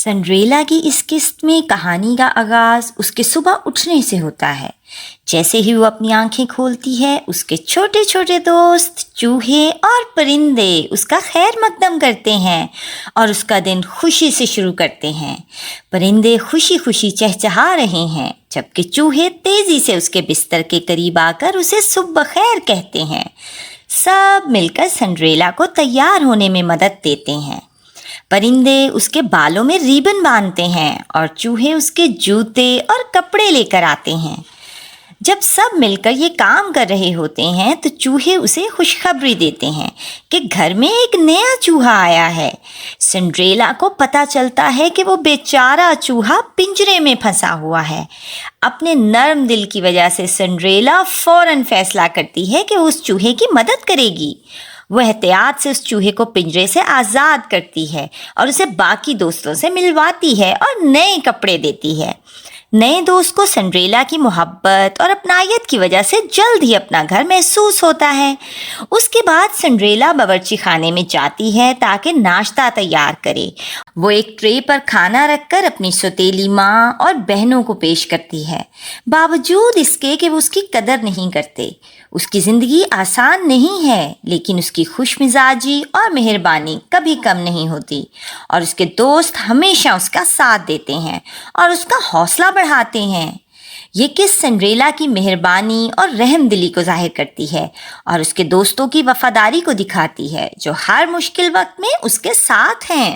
Cinderella کی اس قسط میں کہانی کا آغاز اس کے صبح اٹھنے سے ہوتا ہے۔ جیسے ہی وہ اپنی آنکھیں کھولتی ہے، اس کے چھوٹے چھوٹے دوست چوہے اور پرندے اس کا خیر مقدم کرتے ہیں اور اس کا دن خوشی سے شروع کرتے ہیں۔ پرندے خوشی خوشی چہچہا رہے ہیں، جبکہ چوہے تیزی سے اس کے بستر کے قریب آ کر اسے صبح بخیر کہتے ہیں۔ سب مل کر سنڈریلا کو تیار ہونے میں مدد دیتے ہیں۔ پرندے اس کے بالوں میں ریبن باندھتے ہیں اور چوہے اس کے جوتے اور کپڑے لے کر آتے ہیں۔ جب سب مل کر یہ کام کر رہے ہوتے ہیں تو چوہے اسے خوشخبری دیتے ہیں کہ گھر میں ایک نیا چوہا آیا ہے۔ سنڈریلا کو پتہ چلتا ہے کہ وہ بیچارہ چوہا پنجرے میں پھنسا ہوا ہے۔ اپنے نرم دل کی وجہ سے سنڈریلا فوراً فیصلہ کرتی ہے کہ اس چوہے کی مدد کرے گی۔ وہ احتیاط سے اس چوہے کو پنجرے سے آزاد کرتی ہے اور اسے باقی دوستوں سے ملواتی ہے اور نئے کپڑے دیتی ہے۔ نئے دوست کو سنڈریلا کی محبت اور اپنائیت کی وجہ سے جلد ہی اپنا گھر محسوس ہوتا ہے۔ اس کے بعد سنڈریلا باورچی خانے میں جاتی ہے تاکہ ناشتہ تیار کرے۔ وہ ایک ٹرے پر کھانا رکھ کر اپنی سوتیلی ماں اور بہنوں کو پیش کرتی ہے، باوجود اس کے کہ وہ اس کی قدر نہیں کرتے۔ اس کی زندگی آسان نہیں ہے، لیکن اس کی خوش مزاجی اور مہربانی کبھی کم نہیں ہوتی، اور اس کے دوست ہمیشہ اس کا ساتھ دیتے ہیں اور اس کا حوصلہ بڑھاتے ہیں۔ یہ قصہ سنڈریلا کی مہربانی اور رحم دلی کو ظاہر کرتی ہے اور اس کے دوستوں کی وفاداری کو دکھاتی ہے جو ہر مشکل وقت میں اس کے ساتھ ہیں۔